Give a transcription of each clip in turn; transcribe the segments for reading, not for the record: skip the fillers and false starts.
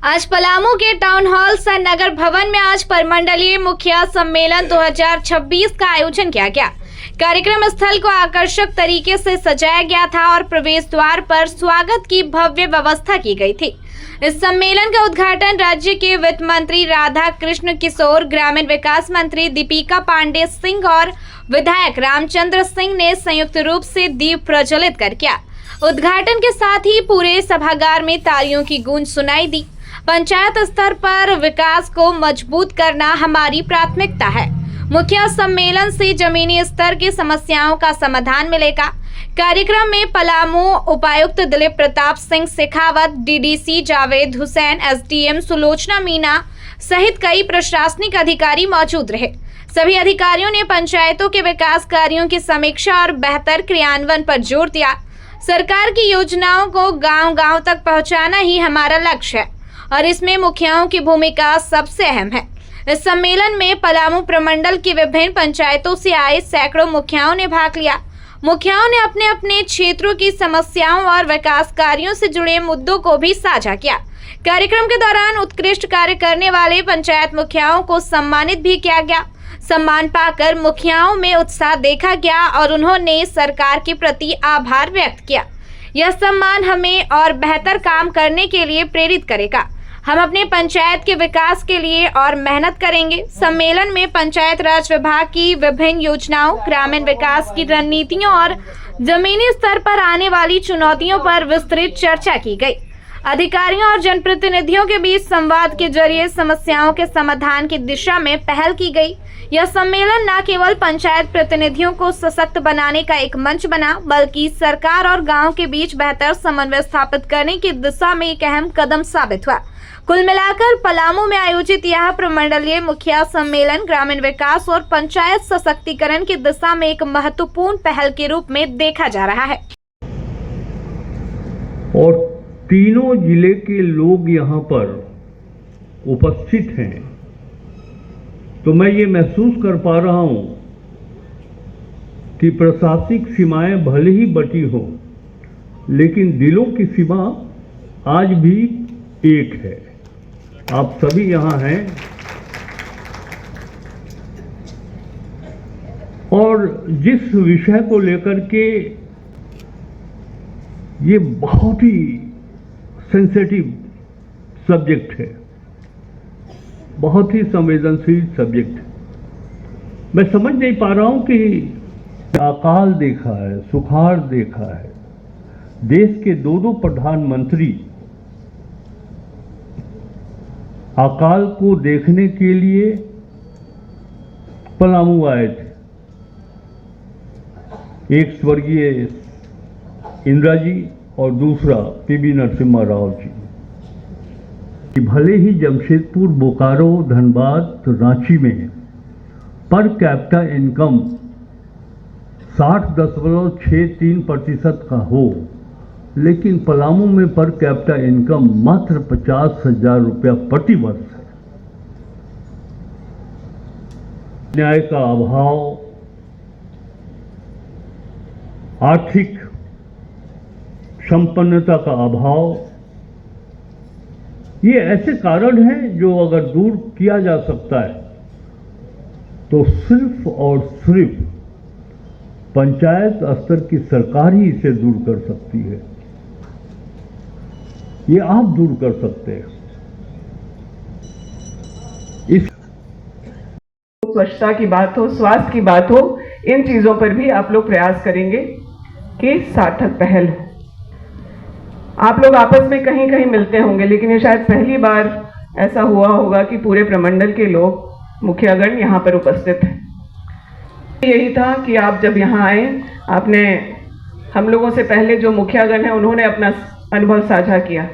आज पलामू के town hall सह नगर भवन में आज परमंडलीय मुखिया सम्मेलन 2026 का आयोजन किया गया। कार्यक्रम स्थल को आकर्षक तरीके से सजाया गया था और प्रवेश द्वार पर स्वागत की भव्य व्यवस्था की गई थी। इस सम्मेलन का उद्घाटन राज्य के वित्त मंत्री राधा कृष्ण किशोर, ग्रामीण विकास मंत्री दीपिका पांडे सिंह और विधायक रामचंद्र सिंह ने संयुक्त रूप से दीप प्रज्वलित कर किया। उद्घाटन के साथ ही पूरे सभागार में तालियों की गूंज सुनाई दी। पंचायत स्तर पर विकास को मजबूत करना हमारी प्राथमिकता है। मुखिया सम्मेलन से जमीनी स्तर की समस्याओं का समाधान मिलेगा। कार्यक्रम में पलामू उपायुक्त दिलीप प्रताप सिंह शेखावत, डीडीसी जावेद हुसैन, एसडीएम सुलोचना मीना सहित कई प्रशासनिक अधिकारी मौजूद रहे। सभी अधिकारियों ने पंचायतों के विकास कार्यों की समीक्षा और बेहतर क्रियान्वयन पर जोर दिया। सरकार की योजनाओं को गांव-गांव तक पहुंचाना ही हमारा लक्ष्य है और इसमें मुखियाओं की भूमिका सबसे अहम है। इस सम्मेलन में पलामू प्रमंडल की विभिन्न पंचायतों से आए सैकड़ों मुखियाओं ने भाग लिया। मुखियाओं ने अपने अपने क्षेत्रों की समस्याओं और विकास कार्यों से जुड़े मुद्दों को भी साझा किया। कार्यक्रम के दौरान उत्कृष्ट कार्य करने वाले पंचायत मुखियाओं को सम्मानित भी किया गया। सम्मान पाकर मुखियाओं में उत्साह देखा गया और उन्होंने सरकार के प्रति आभार व्यक्त किया। यह सम्मान हमें और बेहतर काम करने के लिए प्रेरित करेगा। हम अपने पंचायत के विकास के लिए और मेहनत करेंगे। सम्मेलन में पंचायत राज विभाग की विभिन्न योजनाओं, ग्रामीण विकास की रणनीतियों और जमीनी स्तर पर आने वाली चुनौतियों पर विस्तृत चर्चा की गई। अधिकारियों और जनप्रतिनिधियों के बीच संवाद के जरिए समस्याओं के समाधान की दिशा में पहल की गई। यह सम्मेलन न केवल पंचायत प्रतिनिधियों को सशक्त बनाने का एक मंच बना, बल्कि सरकार और गांव के बीच बेहतर समन्वय स्थापित करने की दिशा में एक अहम कदम साबित हुआ। कुल मिलाकर पलामू में आयोजित यह प्रमंडलीय मुखिया सम्मेलन ग्रामीण विकास और पंचायत सशक्तिकरण की दिशा में एक महत्वपूर्ण पहल के रूप में देखा जा रहा है। और तीनों जिले के लोग यहाँ पर उपस्थित हैं, तो मैं ये महसूस कर पा रहा हूँ कि प्रशासनिक सीमाएं भले ही बटी हो, लेकिन दिलों की सीमा आज भी एक है। आप सभी यहाँ हैं और जिस विषय को लेकर के ये बहुत ही सेंसिटिव सब्जेक्ट है, बहुत ही संवेदनशील सब्जेक्ट है, मैं समझ नहीं पा रहा हूं कि अकाल देखा है, सुखाड़ देखा है। देश के दो प्रधानमंत्री अकाल को देखने के लिए पलामू आए थे। एक स्वर्गीय इंदिरा जी और दूसरा पीवी नरसिम्हा राव जी। भले ही जमशेदपुर, बोकारो, धनबाद, रांची में पर कैपिटा इनकम 60.63% का हो, लेकिन पलामू में पर कैपिटा इनकम मात्र 50,000 रुपया प्रति वर्ष है। न्याय का अभाव, आर्थिक संपन्नता का अभाव, ये ऐसे कारण हैं जो अगर दूर किया जा सकता है तो सिर्फ और सिर्फ पंचायत स्तर की सरकार ही इसे दूर कर सकती है। ये आप दूर कर सकते हैं। इस स्वच्छता की बात हो, स्वास्थ्य की बात हो, इन चीजों पर भी आप लोग प्रयास करेंगे कि सार्थक पहल हो। आप लोग आपस में कहीं कहीं मिलते होंगे, लेकिन ये शायद पहली बार ऐसा हुआ होगा कि पूरे प्रमंडल के लोग, मुखियागण यहाँ पर उपस्थित हैं। यही था कि आप जब यहाँ आए, आपने हम लोगों से पहले जो मुखियागण हैं उन्होंने अपना अनुभव साझा किया।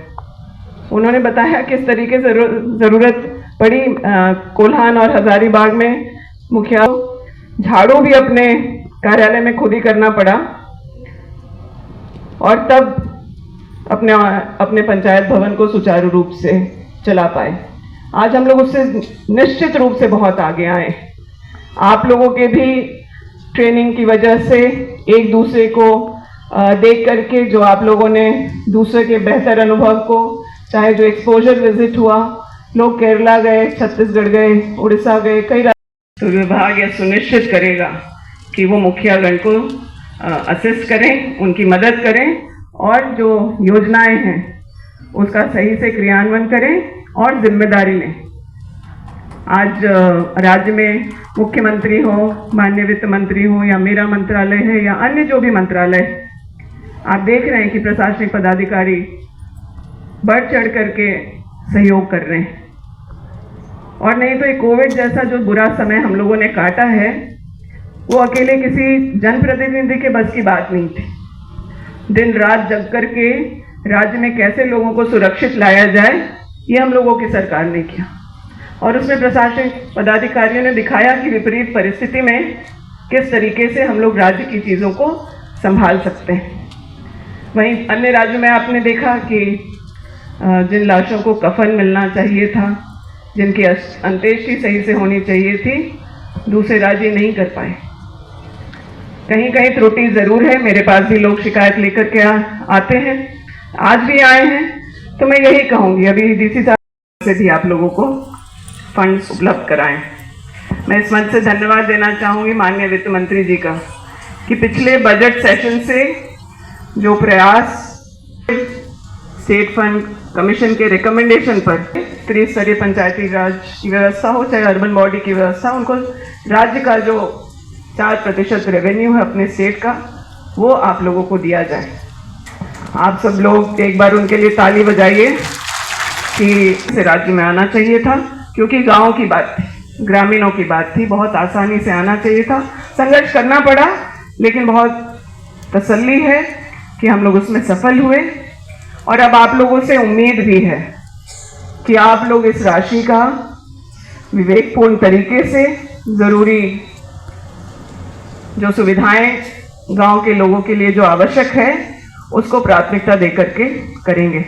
उन्होंने बताया किस तरीके से जरूरत पड़ी कोल्हान और हजारीबाग में मुखिया झाड़ू भी अपने कार्यालय में खुद ही करना पड़ा और तब अपने पंचायत भवन को सुचारू रूप से चला पाए। आज हम लोग उससे निश्चित रूप से बहुत आगे आए। आप लोगों के भी ट्रेनिंग की वजह से, एक दूसरे को देख करके, जो आप लोगों ने दूसरे के बेहतर अनुभव को चाहे जो एक्सपोजर विजिट हुआ, लोग केरला गए, छत्तीसगढ़ गए, उड़ीसा गए, कई तो विभाग यह सुनिश्चित करेगा कि वो मुखियागण को असिस्ट करें, उनकी मदद करें और जो योजनाएं हैं उसका सही से क्रियान्वयन करें और जिम्मेदारी लें। आज राज्य में मुख्यमंत्री हो, माननीय वित्त मंत्री हो या मेरा मंत्रालय है या अन्य जो भी मंत्रालय, आप देख रहे हैं कि प्रशासनिक पदाधिकारी बढ़ चढ़ करके सहयोग कर रहे हैं। और नहीं तो ये कोविड जैसा जो बुरा समय हम लोगों ने काटा है, वो अकेले किसी जनप्रतिनिधि के बस की बात नहीं थी। दिन रात जग करके राज्य में कैसे लोगों को सुरक्षित लाया जाए, ये हम लोगों की सरकार ने किया। और उसमें प्रशासनिक पदाधिकारियों ने दिखाया कि विपरीत परिस्थिति में किस तरीके से हम लोग राज्य की चीज़ों को संभाल सकते हैं। वहीं अन्य राज्यों में आपने देखा कि जिन लाशों को कफन मिलना चाहिए था, जिनकी अंत्येष्टि सही से होनी चाहिए थी, दूसरे राज्य नहीं कर पाए। कहीं कहीं त्रुटि जरूर है, मेरे पास भी लोग शिकायत लेकर के आते हैं, आज भी आए हैं। तो मैं यही कहूँगी, अभी डीसी साहब से भी आप लोगों को फंड्स उपलब्ध कराएं। मैं इस मंच से धन्यवाद देना चाहूँगी माननीय वित्त मंत्री जी का कि पिछले बजट सेशन से जो प्रयास स्टेट फंड कमीशन के रिकमेंडेशन पर त्रिस्तरीय पंचायती राज की व्यवस्था हो चाहे अर्बन बॉडी की व्यवस्था, उनको राज्य का जो 4% रेवेन्यू है अपने स्टेट का, वो आप लोगों को दिया जाए। आप सब लोग एक बार उनके लिए ताली बजाइए कि इसे राज्य में आना चाहिए था, क्योंकि गाँव की बात थी, ग्रामीणों की बात थी, बहुत आसानी से आना चाहिए था। संघर्ष करना पड़ा, लेकिन बहुत तसल्ली है कि हम लोग उसमें सफल हुए। और अब आप लोगों से उम्मीद भी है कि आप लोग इस राशि का विवेकपूर्ण तरीके से जरूरी जो सुविधाएं गांव के लोगों के लिए जो आवश्यक है, उसको प्राथमिकता देकर के करेंगे।